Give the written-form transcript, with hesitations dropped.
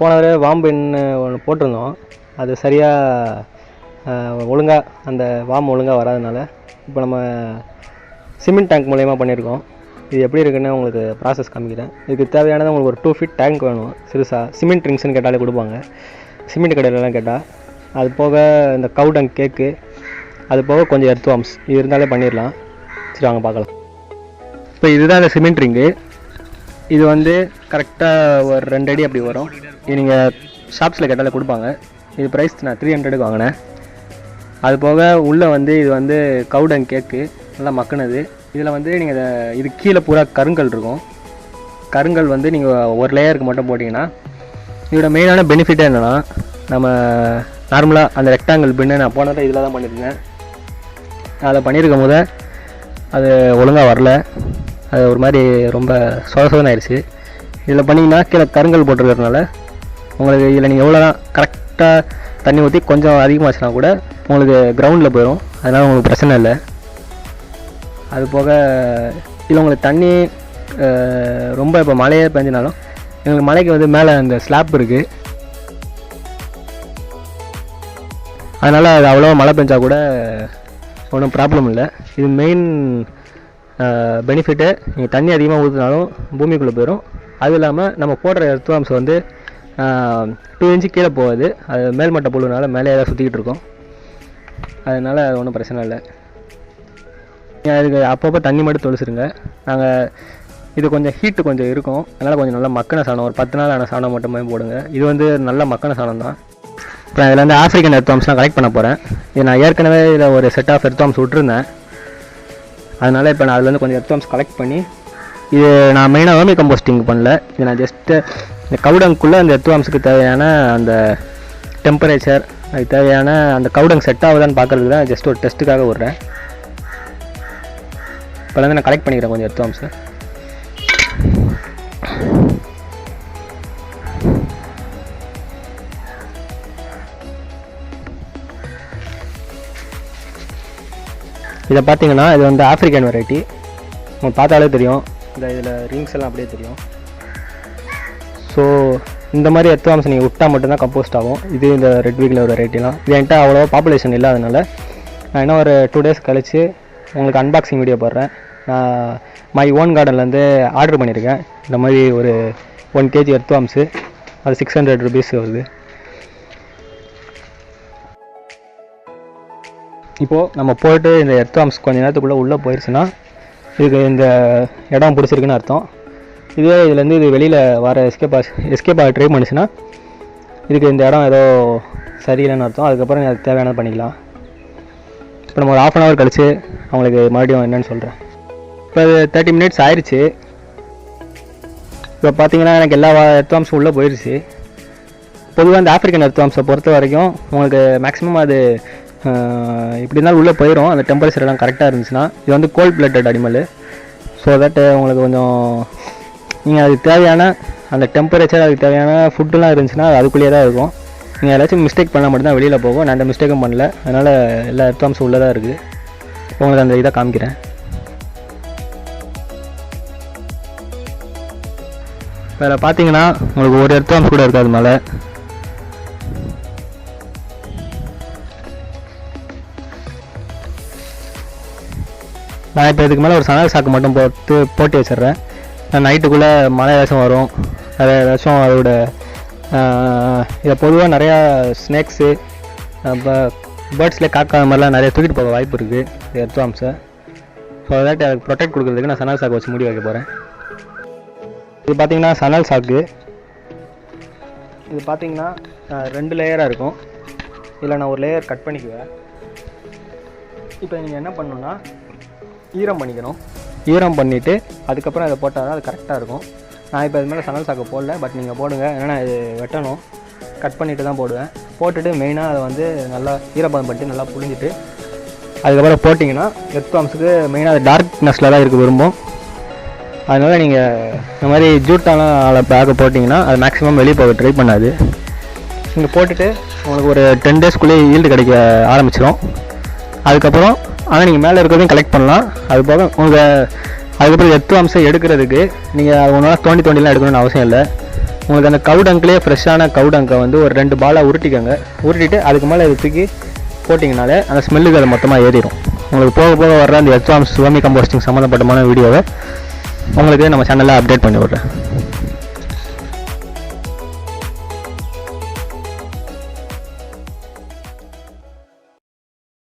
போன தடவை வாம்புன்னு ஒன்று போட்டிருந்தோம். அது சரியாக ஒழுங்காக அந்த வாம்பு ஒழுங்காக வராதனால இப்போ நம்ம சிமெண்ட் டேங்க் மூலயமா பண்ணியிருக்கோம். இது எப்படி இருக்குன்னு உங்களுக்கு ப்ராசஸ் காமிக்கிறேன். இதுக்கு தேவையானது உங்களுக்கு ஒரு 2 feet டேங்க் வேணும். சிறுசாக சிமெண்ட் ரிங்ஸ்னு கேட்டாலே கொடுப்பாங்க, சிமெண்ட் கடையிலலாம் கேட்டால். அது போக இந்த கவு டங்க் கேக்கு, அது போக கொஞ்சம் எர்த் வார்ம்ஸ், இது இருந்தாலே பண்ணிடலாம். சரி வாங்க பார்க்கலாம். இப்போ இதுதான் இந்த சிமெண்ட் ரிங்கு. இது வந்து கரெக்டாக ஒரு 2 அடி அப்படி வரும். இது நீங்கள் ஷாப்ஸில் கேட்டாலே கொடுப்பாங்க. இது ப்ரைஸ் நான் 300க்கு வாங்கினேன். அது போக உள்ளே வந்து இது வந்து கவு டங்க் கேக்கு நல்லா மக்கினது. இதில் வந்து நீங்கள் இது கீழே பூரா கருங்கல் இருக்கும். கருங்கல் வந்து நீங்கள் ஒரு லேயருக்கு மட்டும் போட்டிங்கன்னா, இதோட மெயினான பெனிஃபிட்டே என்னென்னா, நம்ம நார்மலாக அந்த ரெக்டாங்கிள் பின்னு நான் போனதை இதில் தான் பண்ணியிருக்கேன். அதை பண்ணியிருக்கும் போது அது ஒழுங்காக வரல, அது ஒரு மாதிரி ரொம்ப சோதனை ஆயிடுச்சு. இதில் பண்ணிங்கன்னா கீழே கருங்கல் போட்டிருக்கிறதுனால உங்களுக்கு இதில் நீங்கள் எவ்வளோ தான் கரெக்டாக தண்ணி ஊற்றி கொஞ்சம் அதிகமாச்சுன்னா கூட உங்களுக்கு கிரவுண்டில் போயிடும். அதனால் உங்களுக்கு பிரச்சனை இல்லை. அது போக இதில் உங்களுக்கு தண்ணி ரொம்ப இப்போ மழையே பெஞ்சினாலும் எங்களுக்கு மழைக்கு வந்து மேலே அந்த ஸ்லாப் இருக்குது. அதனால் அது அவ்வளோவா மழை பெஞ்சா கூட ஒன்றும் ப்ராப்ளம் இல்லை. இது மெயின் பெனிஃபிட்டு. நீங்கள் தண்ணி அதிகமாக ஊற்றினாலும் பூமிக்குள்ளே போயிடும். அதுவும் இல்லாமல் நம்ம போடுற எர்த் வார்ம்ஸ் வந்து 2 inch கீழே போகாது. அது மேல்மட்ட புழுனால மேலே ஏதாவது சுற்றிக்கிட்டு இருக்கும். அதனால் அது ஒன்றும் பிரச்சனை இல்லை. நீங்கள் அதுக்கு அப்பப்போ தண்ணி மட்டும் தொளிச்சிருங்க. நாங்கள் இது கொஞ்சம் ஹீட்டு கொஞ்சம் இருக்கும், அதனால் கொஞ்சம் நல்லா மக்கின சாணம், ஒரு 10 நாள் ஆன சாணம் மட்டுமே போடுங்க. இது வந்து நல்ல மக்கின சாணம் தான். இப்போ இதில் வந்து ஆஃப்ரிக்கன் எர்த் வார்ம்ஸ்லாம் கலெக்ட் பண்ண போகிறேன். இது நான் ஏற்கனவே இதில் ஒரு செட் ஆஃப் எர்த் வார்ம்ஸ் விட்டுருந்தேன். அதனால் இப்போ நான் அதுலேருந்து கொஞ்சம் எர்த் வார்ம்ஸ் கலெக்ட் பண்ணி, இது நான் மெயினாக வெர்மி கம்போஸ்டிங் பண்ணல. இது நான் ஜஸ்ட்டு இந்த கவுடங்குள்ளே அந்த எர்த் வார்ம்ஸுக்கு தேவையான அந்த டெம்பரேச்சர், அதுக்கு தேவையான அந்த கவுடங் செட் ஆகுதான்னு பார்க்குறதுக்கு தான் ஜஸ்ட் ஒரு டெஸ்ட்டுக்காக விட்றேன். இப்போ வந்து நான் கலெக்ட் பண்ணிக்கிறேன் கொஞ்சம் எர்த் வார்ம்ஸு. இதை பார்த்தீங்கன்னா இது வந்து ஆஃப்ரிக்கன் வெரைட்டி. உங்களுக்கு பார்த்தாலே தெரியும், இதில் ரிங்ஸ் எல்லாம் அப்படியே தெரியும். ஸோ இந்த மாதிரி எர்த் வார்ம்ஸ் நீங்கள் விட்டால் மட்டும்தான் கம்போஸ்ட் ஆகும். இது இந்த ரெட் வீக்கில் ஒரு வெரைட்டிலாம் இது என்கிட்ட அவ்வளோவா பாப்புலேஷன் இல்லை. அதனால் நான் இன்னும் ஒரு 2 days கழித்து உங்களுக்கு அன்பாக்சிங் வீடியோ போடுறேன். நான் மை ஓன் கார்டன்லேருந்து ஆர்டர் பண்ணியிருக்கேன் இந்த மாதிரி ஒரு 1 kg எர்த் வார்ம்ஸு. அது 600 rupees வருது. இப்போது நம்ம போய்ட்டு இந்த எர்த் வார்ம்ஸ் கொஞ்சம் நேரத்துக்குள்ளே உள்ளே போயிடுச்சுன்னா இதுக்கு இந்த இடம் பிடிச்சிருக்குன்னு அர்த்தம். இதுவே இதுலேருந்து இது வெளியில் வர எஸ்கேப் ஆக ட்ரை பண்ணிச்சுன்னா இதுக்கு இந்த இடம் ஏதோ சரியில்லைன்னு அர்த்தம். அதுக்கப்புறம் அதுக்கு தேவையானது பண்ணிக்கலாம். இப்போ நம்ம ஒரு 1/2 hour கழித்து அவங்களுக்கு மறுபடியும் என்னென்னு சொல்கிறேன். இப்போ அது 30 minutes ஆயிடுச்சு. இப்போ பார்த்தீங்கன்னா எனக்கு எல்லா எர்த் வார்ம்ஸும் உள்ளே போயிடுச்சு. பொதுவாக இந்த ஆஃப்ரிக்கன் எர்த் வார்ம்ஸை பொறுத்த வரைக்கும் உங்களுக்கு மேக்ஸிமம் அது இப்படி இருந்தாலும் உள்ளே போயிடும். அந்த டெம்பரேச்சர் எல்லாம் கரெக்டாக இருந்துச்சுன்னா. இது வந்து cold blooded animal. So that உங்களுக்கு கொஞ்சம் நீங்கள் அதுக்கு தேவையான அந்த டெம்பரேச்சர், அதுக்கு தேவையான ஃபுட்டுலாம் இருந்துச்சுன்னா அது அதுக்குள்ளேயே தான் இருக்கும். நீங்கள் ஏதாச்சும் மிஸ்டேக் பண்ணால் மட்டும்தான் வெளியில் போகும். நான் அந்த மிஸ்டேக்கும் பண்ணல. அதனால் எல்லா எர்த் வார்ம்ஸும் உள்ளே தான் இருக்குது. உங்களுக்கு அந்த இதை காமிக்கிறேன். வேறு பார்த்தீங்கன்னா உங்களுக்கு ஒரு எர்த் வார்ம்ஸ் கூட இருக்காது மேலே. நான் இப்போ இதுக்கு மேலே ஒரு சணல் சாக்கு மட்டும் போட்டு வச்சிட்றேன். நான் நைட்டுக்குள்ளே மழை ஏதாச்சும் வரும், அது ஏதாச்சும் அதோட இதை பொதுவாக நிறையா ஸ்னேக்ஸு பேர்ட்ஸ்லேயே காக்கா மாதிரிலாம் நிறைய தூக்கிட்டு போக வாய்ப்பு இருக்குது எர்த் வார்ம்ஸை. ஸோ அதாட்டி அதுக்கு ப்ரொடெக்ட் கொடுக்குறதுக்கு நான் சணல் சாக்கு வச்சு மூடி வைக்க போகிறேன். இது பார்த்திங்கன்னா சணல் சாக்கு. இது பார்த்திங்கன்னா 2 லேயராக இருக்கும். இதில் நான் ஒரு லேயர் கட் பண்ணிக்குவேன். இப்போ நீங்கள் என்ன பண்ணணுன்னா ஈரம் பண்ணிக்கணும். ஈரம் பண்ணிவிட்டு அதுக்கப்புறம் அதை போட்டால் தான் அது கரெக்டாக இருக்கும். நான் இப்போ இது மேலே சணல் சாக்கு போடல, பட் நீங்கள் போடுங்க. ஏன்னா இது வெட்டணும், கட் பண்ணிவிட்டு தான் போடுவேன். போட்டுட்டு மெயினாக அதை வந்து நல்லா ஈரப்பதம் பண்ணிட்டு நல்லா புழிஞ்சிட்டு அதுக்கப்புறம் போட்டிங்கன்னா எர்த் வார்ம்ஸுக்கு மெயினாக அது டார்க்னஸில் தான் இருக்க விரும்பும். அதனால் நீங்கள் இந்த மாதிரி ஜூட்டான பேக்கை போட்டிங்கன்னா அது மேக்ஸிமம் வெளியே போக ட்ரை பண்ணாது. நீங்கள் போட்டுட்டு உங்களுக்கு ஒரு 10 daysக்குள்ளேயே ஈல்டு கிடைக்க ஆரம்பிச்சிடும். அதுக்கப்புறம் ஆனால் நீங்கள் மேலே இருக்கிறதையும் கலெக்ட் பண்ணலாம். அது போக உங்கள் அதுக்கப்புறம் எர்த் வார்ம்ஸை எடுக்கிறதுக்கு நீங்கள் அது ஒன்றா தோண்டிலாம் எடுக்கணும்னு அவசியம் இல்லை. உங்களுக்கு அந்த கவு டங்க்லேயே ஃப்ரெஷ்ஷான கவு டங்கை வந்து ஒரு 2 பாலாக உருட்டிக்கோங்க. உருட்டிட்டு அதுக்கு மேலே இது தூக்கி போட்டிங்கனாலே அந்த ஸ்மெல்லுக்கு அது மொத்தமாக ஏறிடும். உங்களுக்கு போக போக வர்ற அந்த எக்ஸாம்ஸ் வெர்மி கம்போஸ்டிங் சம்மந்தப்பட்டமான வீடியோவை உங்களுக்கு நம்ம சேனலில் அப்டேட் பண்ணி விட்றேன்.